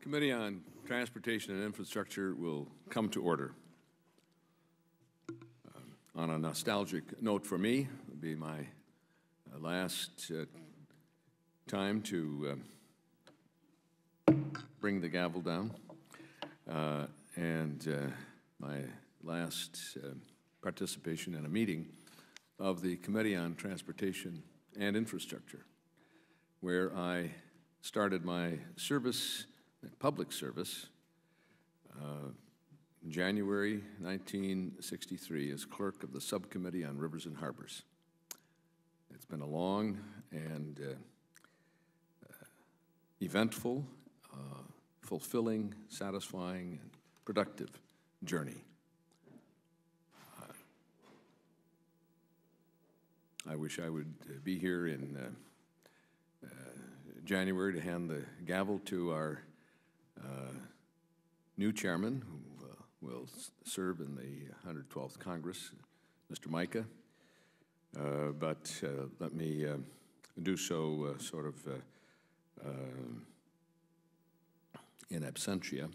Committee on Transportation and Infrastructure will come to order. On a nostalgic note for me, it'll be my last time to bring the gavel down, and my last participation in a meeting of the Committee on Transportation and Infrastructure, where I started my service, public service, in January 1963 as clerk of the Subcommittee on Rivers and Harbors. It's been a long and eventful, fulfilling, satisfying, and productive journey. I wish I would be here in January to hand the gavel to our new chairman, who will serve in the 112th Congress, Mr. Micah. But let me do so sort of in absentia,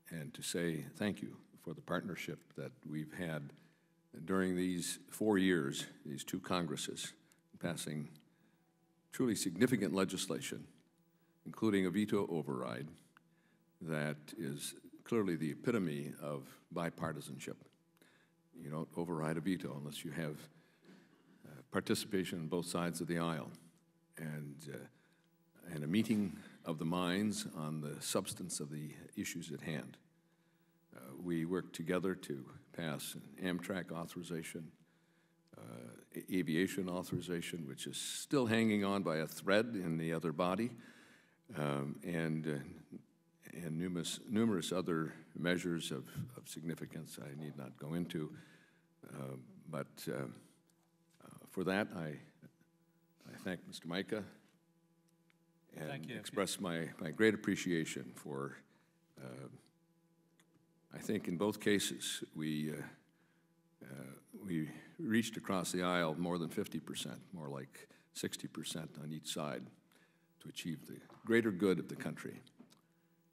and to say thank you for the partnership that we've had during these 4 years, these two Congresses, passing truly significant legislation, including a veto override that is clearly the epitome of bipartisanship. You don't override a veto unless you have participation on both sides of the aisle, and a meeting of the minds on the substance of the issues at hand. We worked together to pass an Amtrak authorization, aviation authorization, which is still hanging on by a thread in the other body, and numerous other measures of significance I need not go into. But for that, I thank Mr. Micah and express my great appreciation for, I think in both cases, we reached across the aisle more than 50%, more like 60% on each side, to achieve the greater good of the country.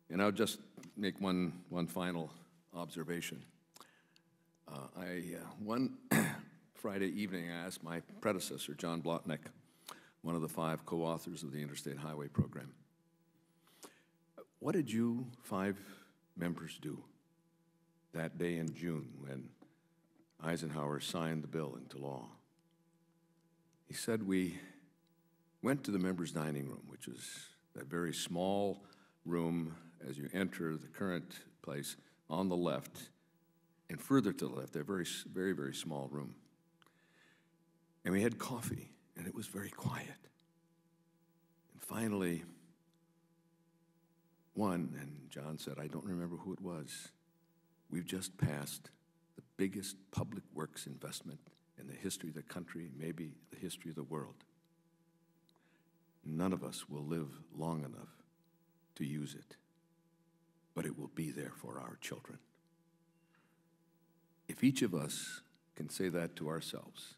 And I'll just make one final observation. One Friday evening, I asked my predecessor, John Blotnick, one of the 5 co-authors of the Interstate Highway Program, what did you 5 members do that day in June when Eisenhower signed the bill into law? He said, we went to the members' dining room, which is that very small room as you enter the current place on the left, and further to the left, a very, very, very small room. And we had coffee, and it was very quiet. And finally, and John said, I don't remember who it was, we've just passed the biggest public works investment in the history of the country, maybe the history of the world. None of us will live long enough to use it, but it will be there for our children. If each of us can say that to ourselves,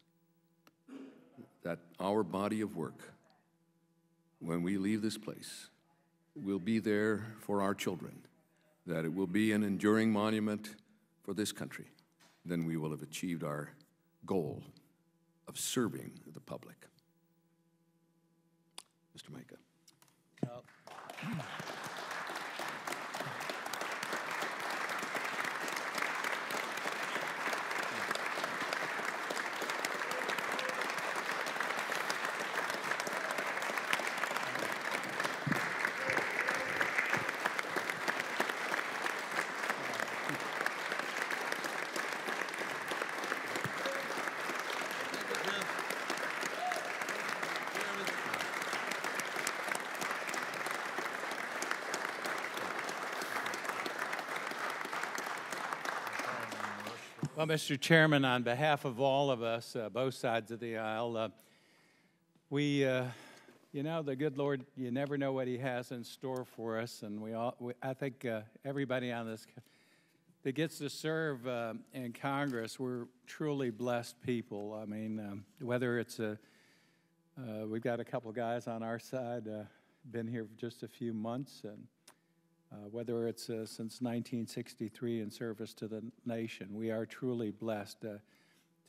that our body of work, when we leave this place, will be there for our children, that it will be an enduring monument for this country, then we will have achieved our goal of serving the public. Mr. Micah. Well, Mr. Chairman, on behalf of all of us, both sides of the aisle, you know, the good Lord, you never know what He has in store for us, and I think everybody on this that gets to serve in Congress, we're truly blessed people. I mean, whether it's we've got a couple guys on our side, been here for just a few months, and whether it's since 1963 in service to the nation, we are truly blessed to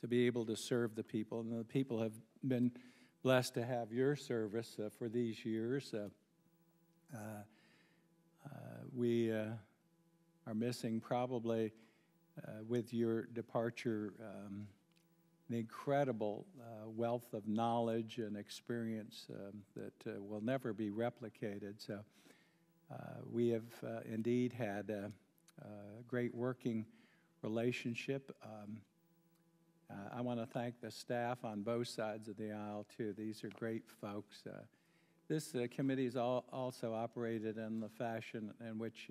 be able to serve the people, and the people have been blessed to have your service for these years. We are missing probably with your departure an incredible wealth of knowledge and experience that will never be replicated. So we have indeed had a great working relationship. I want to thank the staff on both sides of the aisle, too. These are great folks. This committee is also operated in the fashion in which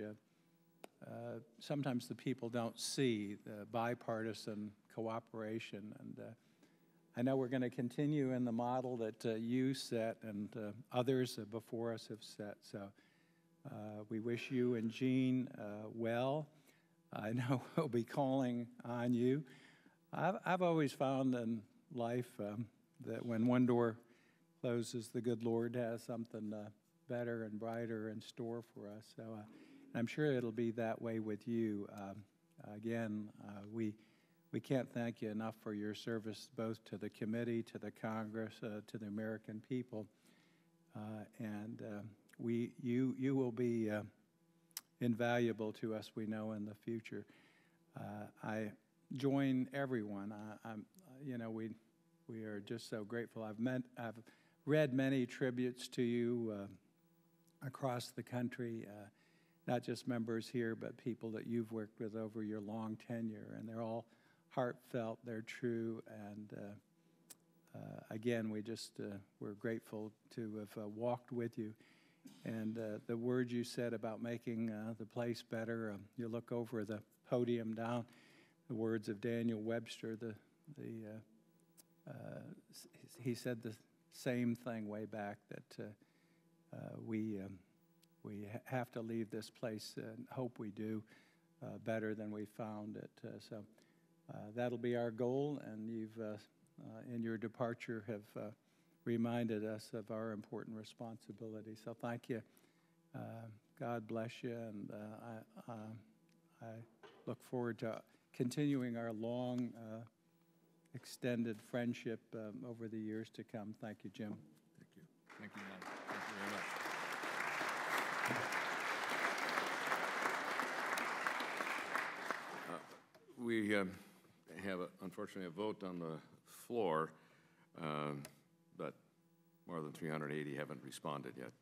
sometimes the people don't see the bipartisan cooperation. And I know we're going to continue in the model that you set and others before us have set. So we wish you and Jean well. I know we'll be calling on you. I've always found in life that when one door closes, the good Lord has something better and brighter in store for us. So I'm sure it'll be that way with you. Again, we can't thank you enough for your service both to the committee, to the Congress, to the American people. And you will be invaluable to us, we know, in the future. I join everyone. We are just so grateful. I've read many tributes to you across the country, not just members here, but people that you've worked with over your long tenure, and they're all heartfelt, they're true, and again, we're grateful to have walked with you. And the words you said about making the place better, you look over the podium down, the words of Daniel Webster, he said the same thing way back, that we have to leave this place, and hope we do, better than we found it. So that'll be our goal, and you've, in your departure, have reminded us of our important responsibility. So thank you. God bless you, and I look forward to continuing our long, extended friendship over the years to come. Thank you, Jim. Thank you. Thank you, Mom. Thank you very much. We have, unfortunately, a vote on the floor, but more than 380 haven't responded yet.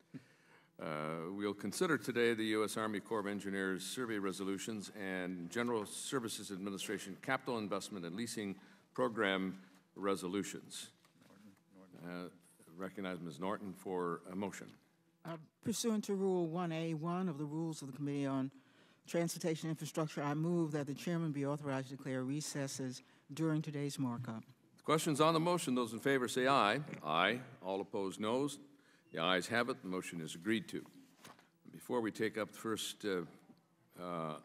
We'll consider today the U.S. Army Corps of Engineers survey resolutions and General Services Administration capital investment and leasing program resolutions. Recognize Ms. Norton for a motion. Pursuant to Rule 1A1 of the Rules of the Committee on Transportation Infrastructure, I move that the chairman be authorized to declare recesses during today's markup. Questions on the motion? Those in favor say aye. Aye. All opposed, noes. The ayes have it. The motion is agreed to. Before we take up the first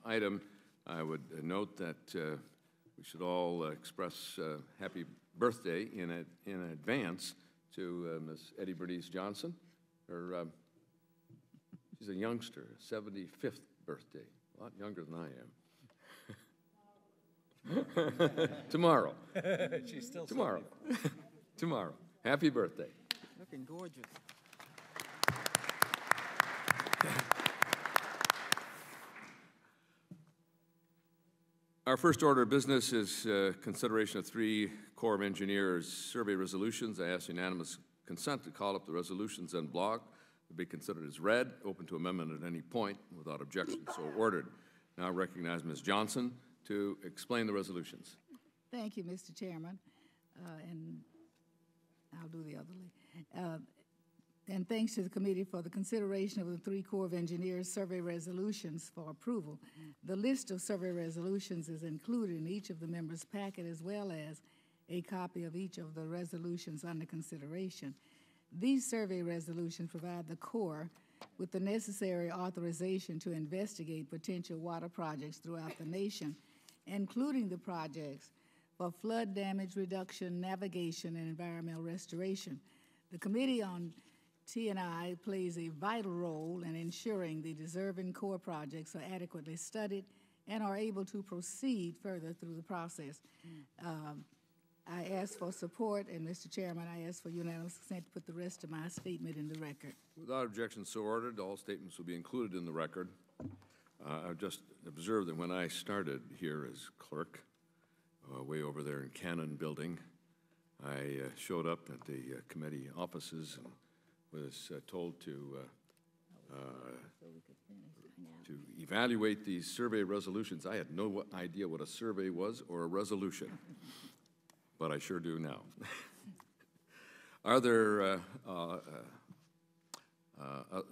item, I would note that we should all express happy birthday in advance to Ms. Eddie Bernice Johnson. She's a youngster, 75th birthday, a lot younger than I am. Tomorrow. She's still tomorrow. Tomorrow. Happy birthday. Looking gorgeous. Our first order of business is consideration of 3 Corps of Engineers survey resolutions. I ask unanimous consent to call up the resolutions en bloc to be considered as read, open to amendment at any point without objection, so ordered. Now I recognize Ms. Johnson to explain the resolutions. Thank you, Mr. Chairman, and I'll do the other. And thanks to the committee for the consideration of the 3 Corps of Engineers survey resolutions for approval. The list of survey resolutions is included in each of the members' packet, as well as a copy of each of the resolutions under consideration. These survey resolutions provide the Corps with the necessary authorization to investigate potential water projects throughout the nation, including the projects for flood damage reduction, navigation, and environmental restoration. The Committee on T&I plays a vital role in ensuring the deserving core projects are adequately studied and are able to proceed further through the process. I ask for support, and Mr. Chairman, I ask for unanimous consent to put the rest of my statement in the record. Without objection, so ordered. All statements will be included in the record. I've just observed that when I started here as clerk, way over there in Cannon Building, I showed up at the committee offices and was told to evaluate these survey resolutions. I had no idea what a survey was or a resolution, but I sure do now. Are there,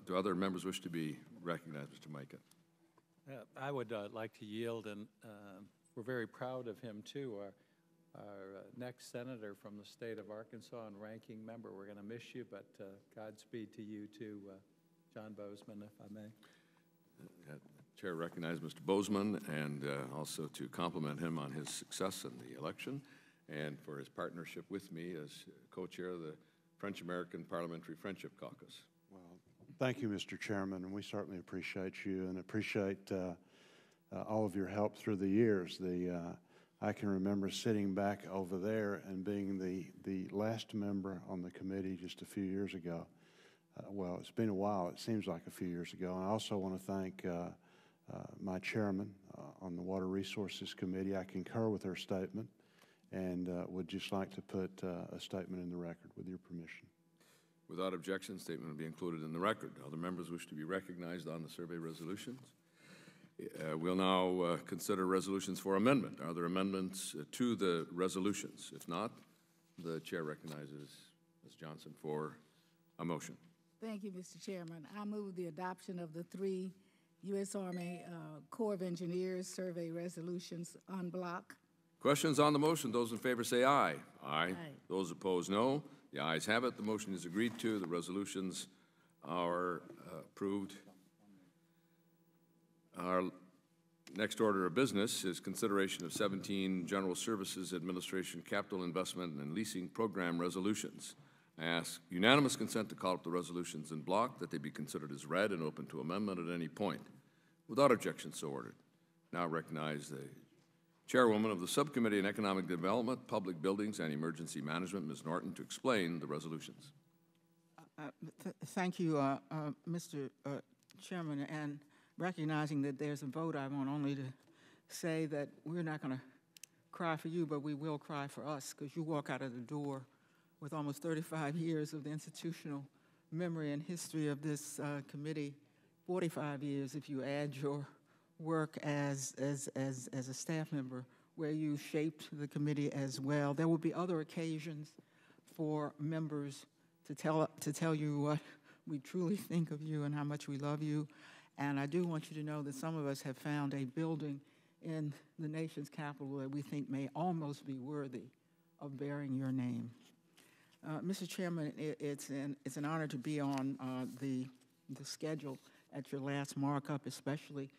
do other members wish to be recognized, Mr. Micah? I would like to yield, and we're very proud of him, too. Our next senator from the state of Arkansas and ranking member. We're going to miss you, but Godspeed to you, too, John Bozeman, if I may. Chair recognizes Mr. Bozeman, and also to compliment him on his success in the election and for his partnership with me as co-chair of the French-American Parliamentary Friendship Caucus. Well, thank you, Mr. Chairman, and we certainly appreciate you and appreciate all of your help through the years. I can remember sitting back over there and being the last member on the committee just a few years ago. Well, it's been a while. It seems like a few years ago. And I also want to thank my chairman on the Water Resources Committee. I concur with her statement and would just like to put a statement in the record with your permission. Without objection, statement will be included in the record. Other members wish to be recognized on the survey resolutions? We'll now consider resolutions for amendment. Are there amendments to the resolutions? If not, the chair recognizes Ms. Johnson for a motion. Thank you, Mr. Chairman. I move the adoption of the 3 U.S. Army Corps of Engineers survey resolutions en bloc. Questions on the motion? Those in favor say aye. Aye. Those opposed, no. The ayes have it. The motion is agreed to. The resolutions are approved. Our next order of business is consideration of 17 General Services Administration Capital Investment and Leasing Program resolutions. I ask unanimous consent to call up the resolutions in block, that they be considered as read and open to amendment at any point. Without objection, so ordered. Now recognize the Chairwoman of the Subcommittee on Economic Development, Public Buildings, and Emergency Management, Ms. Norton, to explain the resolutions. Thank you, Mr. Chairman, and recognizing that there's a vote, I want only to say that we're not going to cry for you, but we will cry for us, because you walk out of the door with almost 35 years of the institutional memory and history of this committee, 45 years if you add your work as a staff member, where you shaped the committee as well. There will be other occasions for members to tell you what we truly think of you and how much we love you. And I do want you to know that some of us have found a building in the nation's capital that we think may almost be worthy of bearing your name. Mr. Chairman, it's an honor to be on the schedule at your last markup, especially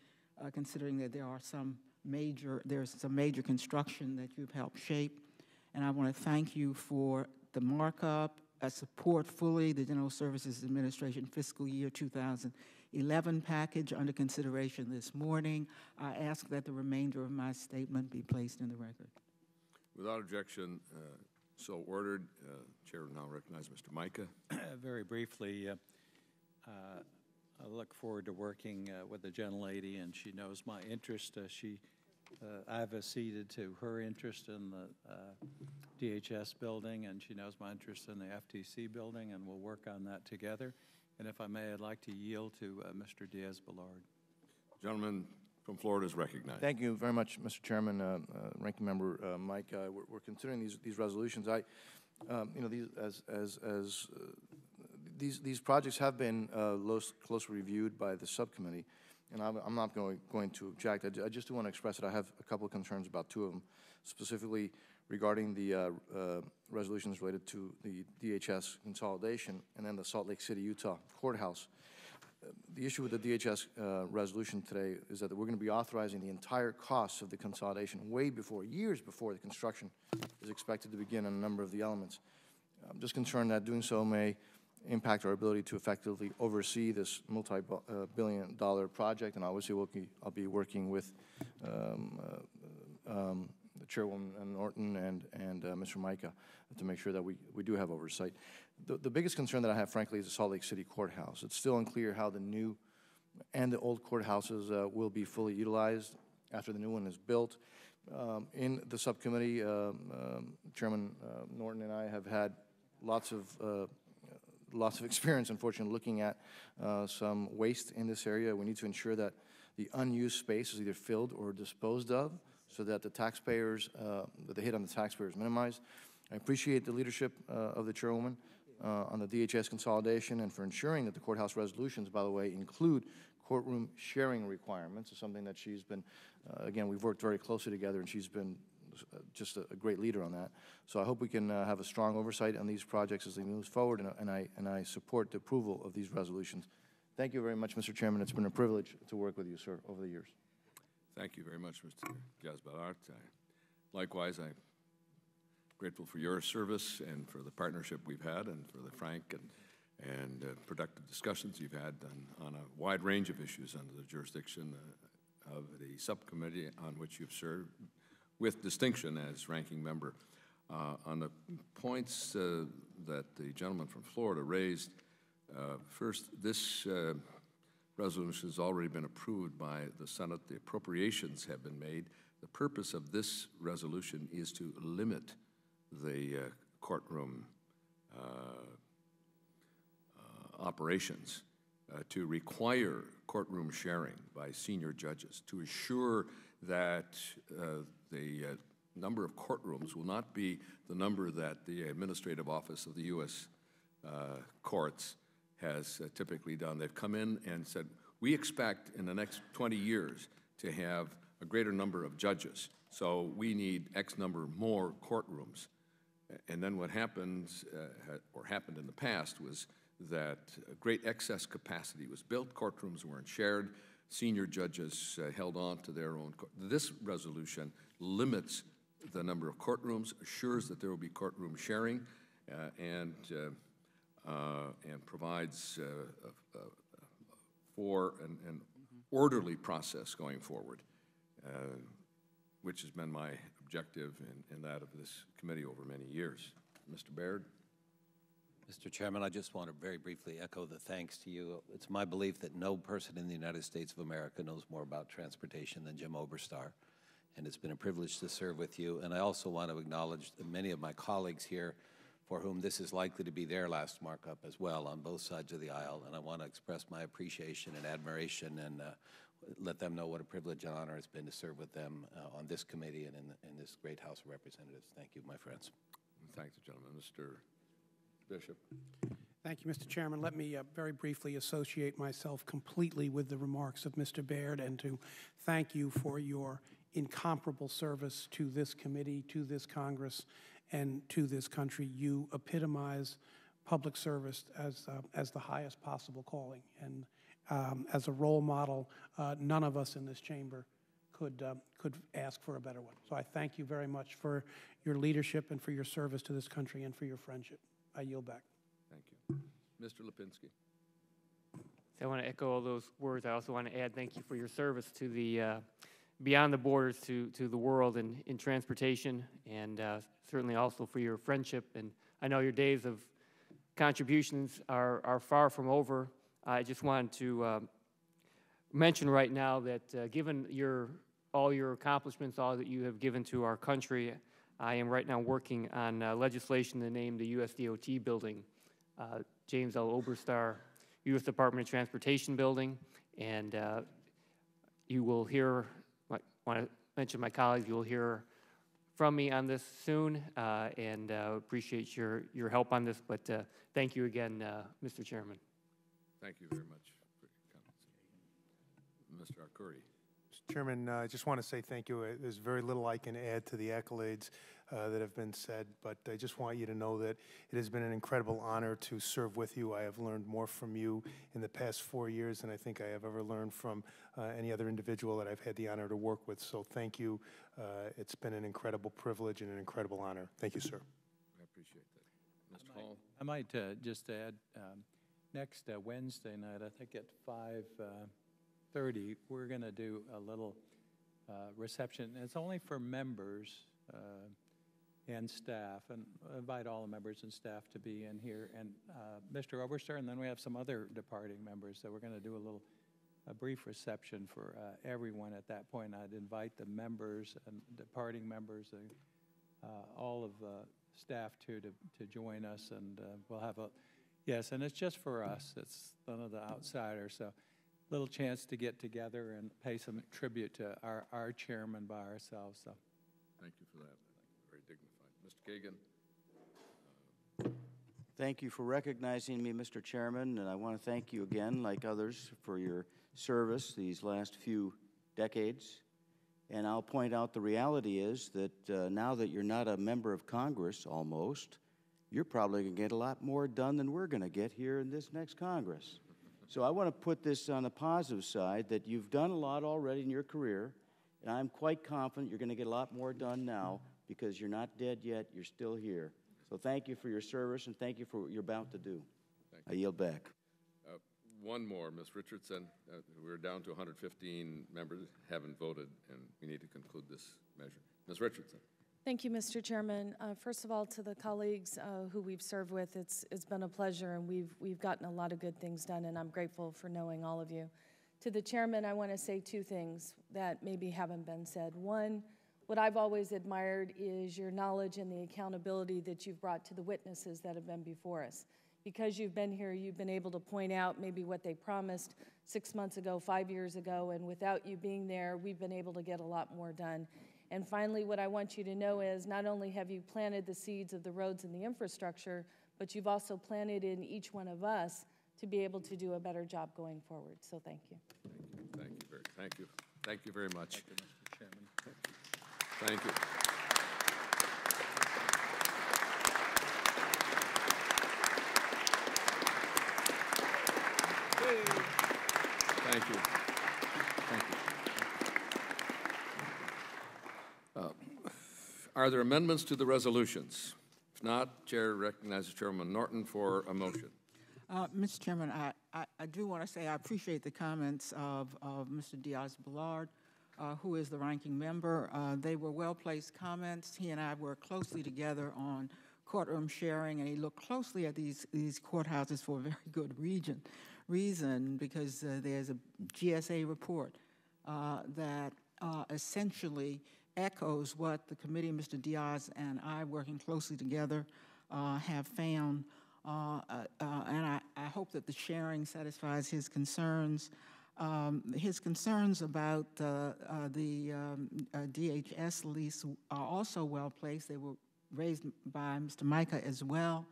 considering that there's some major construction that you've helped shape. And I want to thank you for the markup. I support fully the General Services Administration fiscal year 2011 package under consideration this morning. I ask that the remainder of my statement be placed in the record. Without objection, so ordered. Chair will now recognize Mr. Micah. Very briefly, I look forward to working with the gentlelady, and she knows my interest. I've acceded to her interest in the DHS building, and she knows my interest in the FTC building, and we'll work on that together. And if I may, I'd like to yield to Mr. Diaz-Balart. Gentleman from Florida is recognized. Thank you very much, Mr. Chairman, Ranking Member Mike. We're considering these resolutions. These projects have been closely reviewed by the subcommittee, and I'm not going to object. I just do want to express that I have a couple of concerns about 2 of them, specifically regarding the resolutions related to the DHS consolidation and then the Salt Lake City, Utah courthouse. The issue with the DHS resolution today is that we're going to be authorizing the entire costs of the consolidation years before the construction is expected to begin on a number of the elements. I'm just concerned that doing so may impact our ability to effectively oversee this multi-billion-dollar project. And obviously, I'll be working with the Chairwoman Norton and Mr. Micah to make sure that we do have oversight. The biggest concern that I have, frankly, is the Salt Lake City courthouse. It's still unclear how the new and the old courthouses will be fully utilized after the new one is built. In the subcommittee, Chairman Norton and I have had lots of experience, unfortunately, looking at some waste in this area. We need to ensure that the unused space is either filled or disposed of, so that the taxpayers, that the hit on the taxpayers is minimized. I appreciate the leadership of the Chairwoman on the DHS consolidation and for ensuring that the courthouse resolutions, by the way, include courtroom sharing requirements. It's something that she's been, again, we've worked very closely together, and she's been just a great leader on that. So I hope we can have a strong oversight on these projects as they move forward, and I support the approval of these resolutions. Thank you very much, Mr. Chairman. It's been a privilege to work with you, sir, over the years. Thank you very much, Mr. Jasbalart. Likewise, I'm grateful for your service and for the partnership we've had and for the frank and productive discussions you've had on a wide range of issues under the jurisdiction of the subcommittee on which you've served with distinction as ranking member. On the points that the gentleman from Florida raised, first, this resolution has already been approved by the Senate. The appropriations have been made. The purpose of this resolution is to limit the courtroom operations, to require courtroom sharing by senior judges, to assure that the number of courtrooms will not be the number that the administrative office of the U.S. Courts has typically done. They've come in and said, we expect in the next 20 years to have a greater number of judges, so we need X number more courtrooms. And then what happens, or happened in the past, was that great excess capacity was built, courtrooms weren't shared, senior judges held on to their own. This resolution limits the number of courtrooms, assures that there will be courtroom sharing, and provides for an orderly process going forward, which has been my objective and that of this committee over many years. Mr. Baird? Mr. Chairman, I just want to very briefly echo the thanks to you. It's my belief that no person in the United States of America knows more about transportation than Jim Oberstar, and it's been a privilege to serve with you. And I also want to acknowledge many of my colleagues here for whom this is likely to be their last markup as well on both sides of the aisle, and I want to express my appreciation and admiration and let them know what a privilege and honor it's been to serve with them on this committee and in this great House of Representatives. Thank you, my friends. Thank you, gentlemen. Mr. Bishop. Thank you, Mr. Chairman. Let me very briefly associate myself completely with the remarks of Mr. Baird and to thank you for your incomparable service to this committee, to this Congress, and to this country. You epitomize public service as the highest possible calling. And as a role model, none of us in this chamber could ask for a better one. So I thank you very much for your leadership and for your service to this country and for your friendship. I yield back. Thank you. Mr. Lipinski. So I want to echo all those words. I also want to add thank you for your service to the beyond the borders to the world in transportation, and certainly also for your friendship. And I know your days of contributions are far from over. I just wanted to mention right now that given all your accomplishments, all that you have given to our country, I am right now working on legislation to name the U.S.C. building James L. Oberstar U.S. Department of Transportation building, and you will hear, I want to mention my colleagues, you will hear from me on this soon, and appreciate your help on this, but thank you again, Mr. Chairman. Thank you very much for your comments. Mr. Arcuri. Mr. Chairman, I just want to say thank you. There's very little I can add to the accolades that have been said, but I just want you to know that it has been an incredible honor to serve with you. I have learned more from you in the past 4 years than I think I have ever learned from any other individual that I've had the honor to work with. So thank you. It's been an incredible privilege and an incredible honor. Thank you, sir. I appreciate that. Mr. Hall. might just add, next Wednesday night, I think at 5:30, we're going to do a little reception. It's only for members and staff, and invite all the members and staff to be in here, and Mr. Oberstar, and then we have some other departing members, so we're going to do a brief reception for everyone at that point. I'd invite the members and departing members and all of the staff too to join us, and we'll have yes, and it's just for us. It's none of the outsiders, so little chance to get together and pay some tribute to our chairman by ourselves. So, thank you for that. Very dignified, Mr. Kagan. Thank you for recognizing me, Mr. Chairman, and I want to thank you again, like others, for your service these last few decades. And I'll point out the reality is that now that you're not a member of Congress, almost, you're probably going to get a lot more done than we're going to get here in this next Congress. So I want to put this on the positive side, that you've done a lot already in your career, and I'm quite confident you're going to get a lot more done now because you're not dead yet, you're still here. So thank you for your service, and thank you for what you're about to do. I yield back. One more, Ms. Richardson. We're down to 115 members haven't voted, and we need to conclude this measure. Ms. Richardson. Thank you, Mr. Chairman. First of all, to the colleagues who we've served with, it's been a pleasure, and we've gotten a lot of good things done, and I'm grateful for knowing all of you. To the chairman, I want to say two things that maybe haven't been said. One, what I've always admired is your knowledge and the accountability that you've brought to the witnesses that have been before us. Because you've been here, you've been able to point out maybe what they promised 6 months ago, 5 years ago, and without you being there, we've been able to get a lot more done. And finally, what I want you to know is not only have you planted the seeds of the roads and the infrastructure, but you've also planted in each one of us to be able to do a better job going forward. So thank you. Thank you. Thank you very much. Thank you, Mr. Chairman. Thank you. Thank you. Thank you. Are there amendments to the resolutions? If not, Chair recognizes Chairman Norton for a motion. Mr. Chairman, I do want to say I appreciate the comments of Mr. Diaz-Balart, who is the ranking member. They were well-placed comments. He and I worked closely together on courtroom sharing, and he looked closely at these courthouses for a very good reason, because there's a GSA report that essentially echoes what the committee, Mr. Diaz and I, working closely together, have found. And I hope that the sharing satisfies his concerns. His concerns about the DHS lease are also well-placed. They were raised by Mr. Micah as well.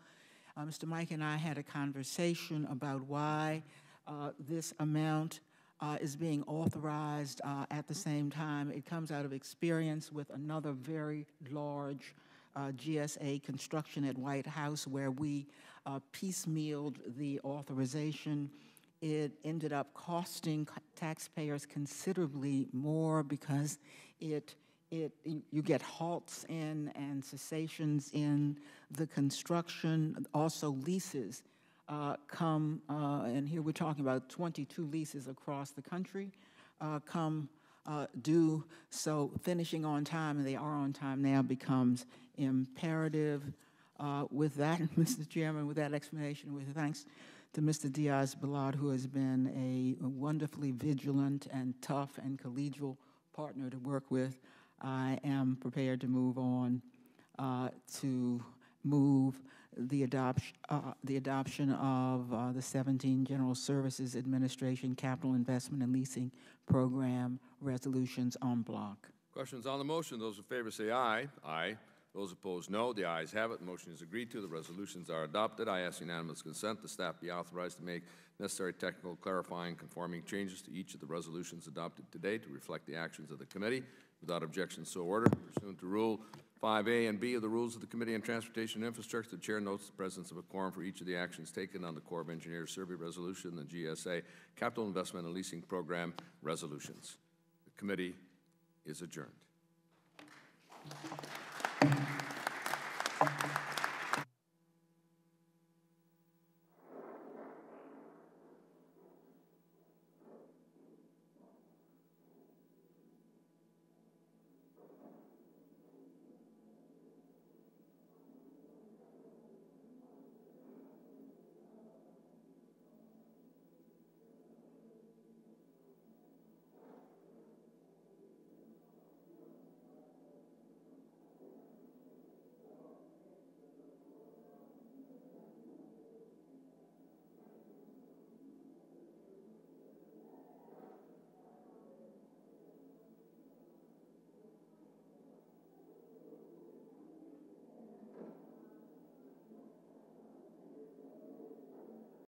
Mr. Micah and I had a conversation about why this amount is being authorized at the same time. It comes out of experience with another very large GSA construction at White House where we piecemealed the authorization. It ended up costing taxpayers considerably more because you get halts in and cessations in the construction. Also leases come, and here we're talking about 22 leases across the country, come due. So finishing on time, and they are on time now, becomes imperative. With that, Mr. Chairman, with that explanation, with thanks to Mr. Diaz-Balart, who has been a wonderfully vigilant and tough and collegial partner to work with, I am prepared to move on to move the adoption of the 17 General Services Administration Capital Investment and Leasing Program resolutions en bloc. Questions on the motion? Those in favor say aye. Aye. Those opposed, no. The ayes have it. The motion is agreed to. The resolutions are adopted. I ask unanimous consent the staff be authorized to make necessary technical, clarifying, conforming changes to each of the resolutions adopted today to reflect the actions of the committee. Without objection, so ordered. Pursuant to Rule 5A and B of the Rules of the Committee on Transportation and Infrastructure, the chair notes the presence of a quorum for each of the actions taken on the Corps of Engineers Survey Resolution, the GSA Capital Investment and Leasing Program resolutions. The committee is adjourned.